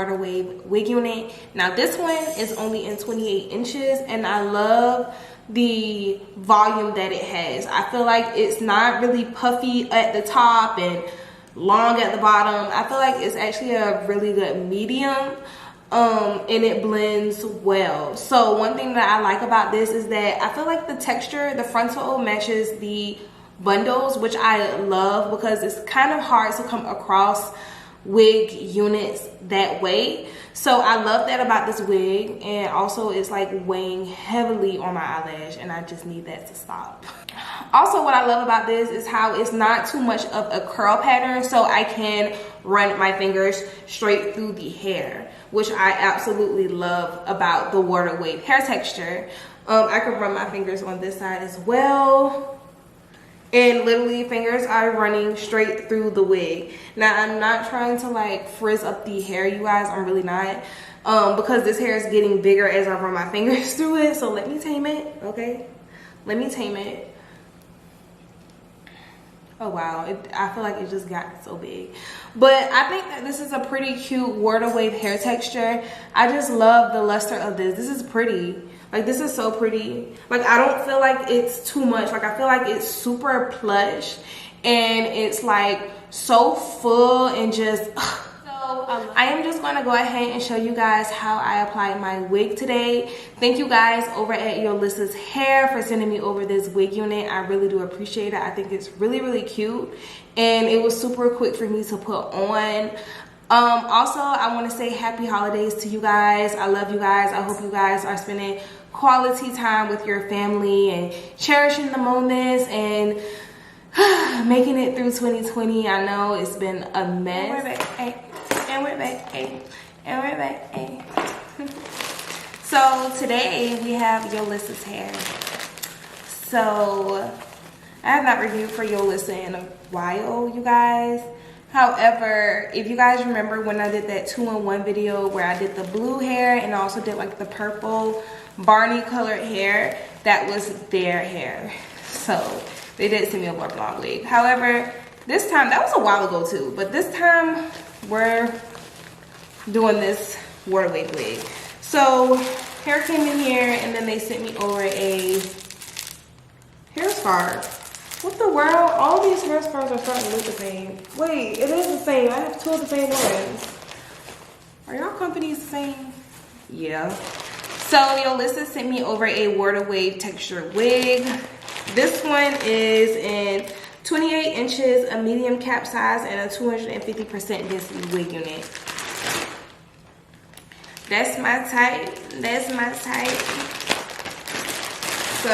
waterwave wig unit. Now this one is only in 28 inches and I love the volume that it has. I feel like it's not really puffy at the top and long at the bottom. I feel like it's actually a really good medium. And it blends well. So one thing that I like about this is that I feel like the texture, the frontal matches the bundles, which I love because it's kind of hard to come across wig units that way. So I love that about this wig, and also it's like weighing heavily on my eyelash and I just need that to stop. Also, what I love about this is how it's not too much of a curl pattern, so I can run my fingers straight through the hair, which I absolutely love about the water wave hair texture. I can run my fingers on this side as well, and literally fingers are running straight through the wig. Now I'm not trying to like frizz up the hair, you guys, I'm really not, because this hair is getting bigger as I run my fingers through it. So let me tame it, okay? Let me tame it. Oh wow, I feel like it just got so big. But I think that this is a pretty cute water wave hair texture. I just love the luster of this. This is pretty. Like, this is so pretty. Like, I don't feel like it's too much. Like, I feel like it's super plush and it's like so full and just I am just going to go ahead and show you guys how I applied my wig today. Thank you guys over at Yolissa's Hair for sending me over this wig unit. I really do appreciate it. I think it's really, really cute. And it was super quick for me to put on. Also, I want to say happy holidays to you guys. I love you guys. I hope you guys are spending quality time with your family and cherishing the moments and making it through 2020. I know it's been a mess. And we're back, hey. And we're back, hey. So today we have Yolissa's hair. So I have not reviewed for Yolissa in a while, you guys. However, if you guys remember when I did that 2-in-1 video where I did the blue hair and also did like the purple Barney colored hair, that was their hair. So they did send me a blonde wig. However, this time, that was a while ago too, but this time we're doing this water wave wig. So hair came in here and then they sent me over a hair scarf. What the world? All these hair scarves are starting to look the same. Wait, it is the same. I have 2 of the same ones. Are y'all companies the same? Yeah. So Yolissa sent me over a water wave texture wig. This one is in 28 inches, a medium cap size, and a 250% density wig unit. That's my type. That's my type. So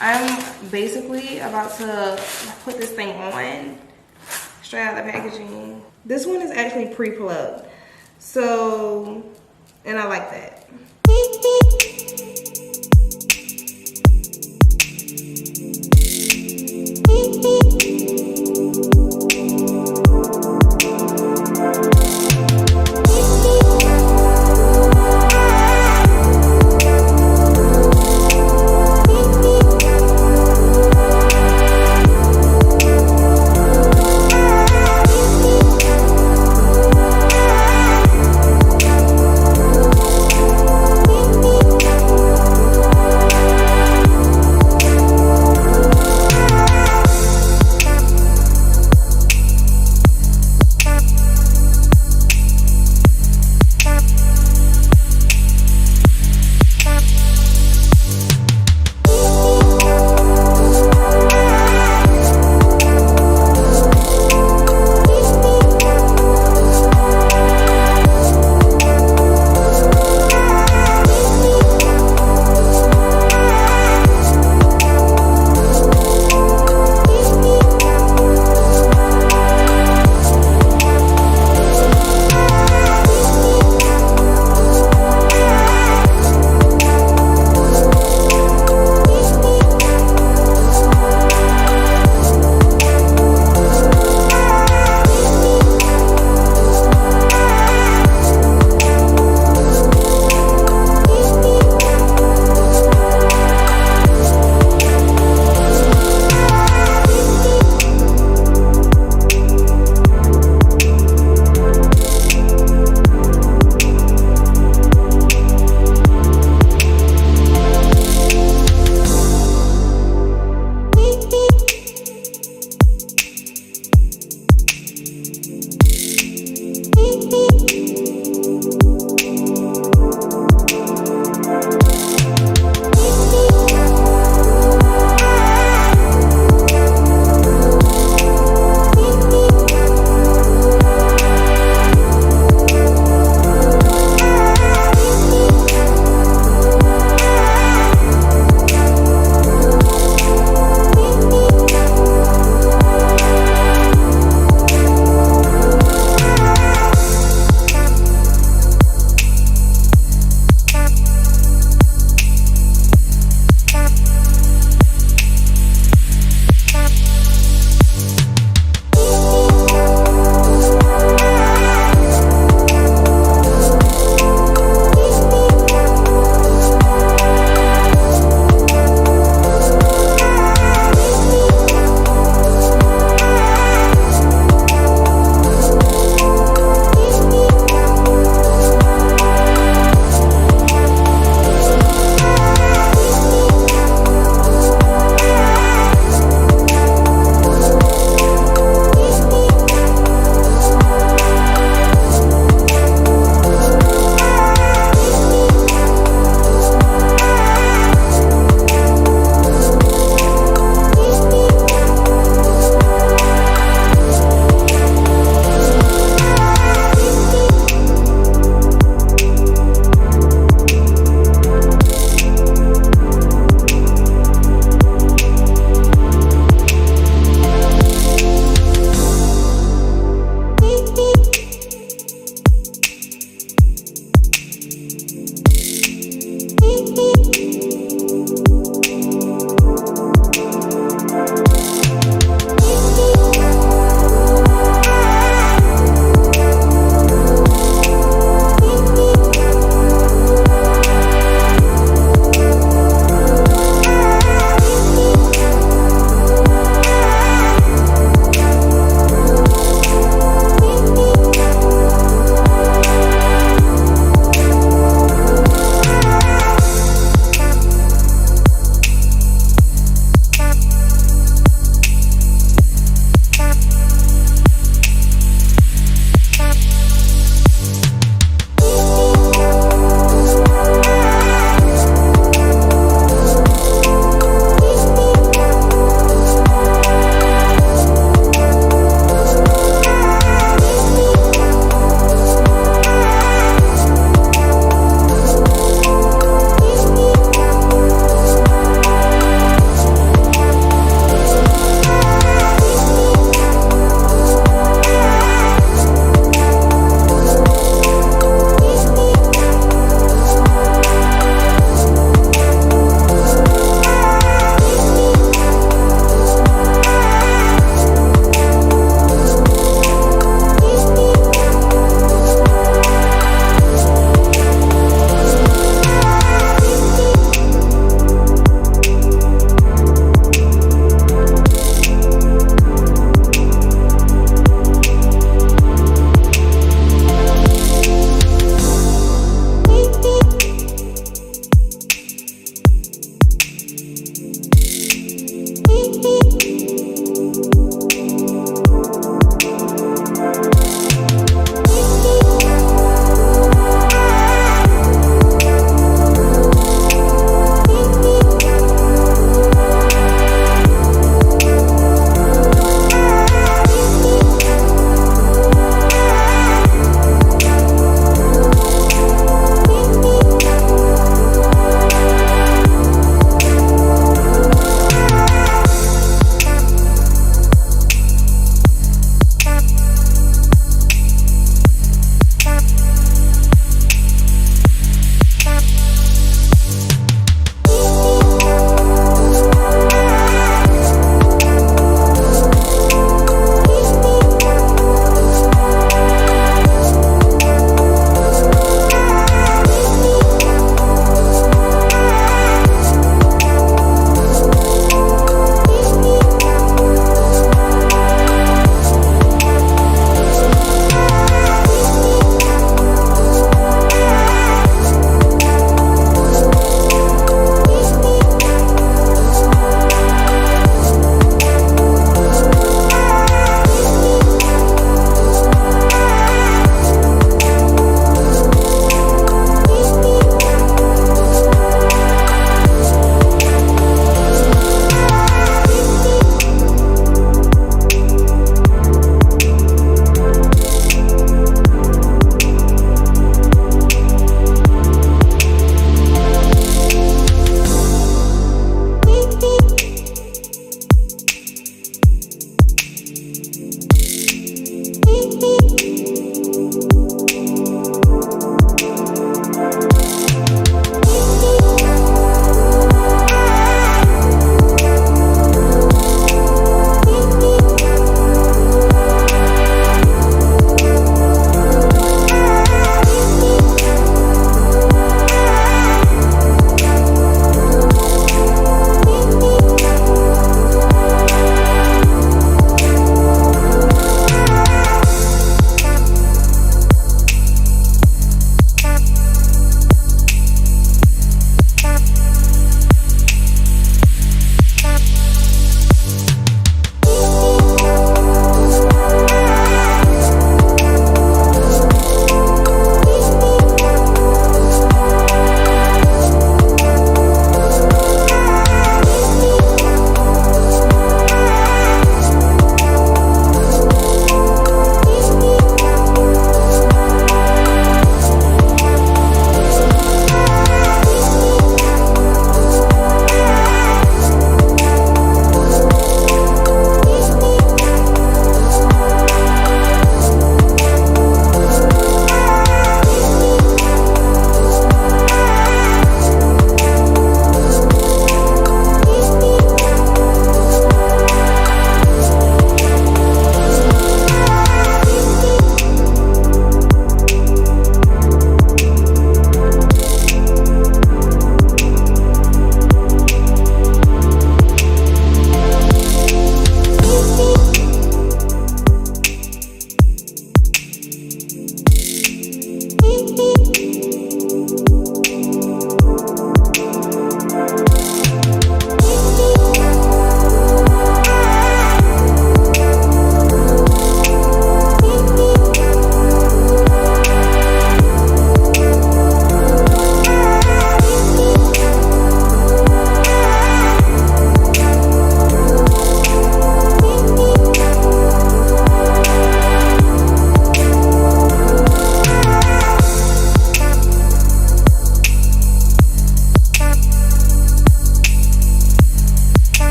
I'm basically about to put this thing on straight out of the packaging. This one is actually pre-plugged. So, and I like that.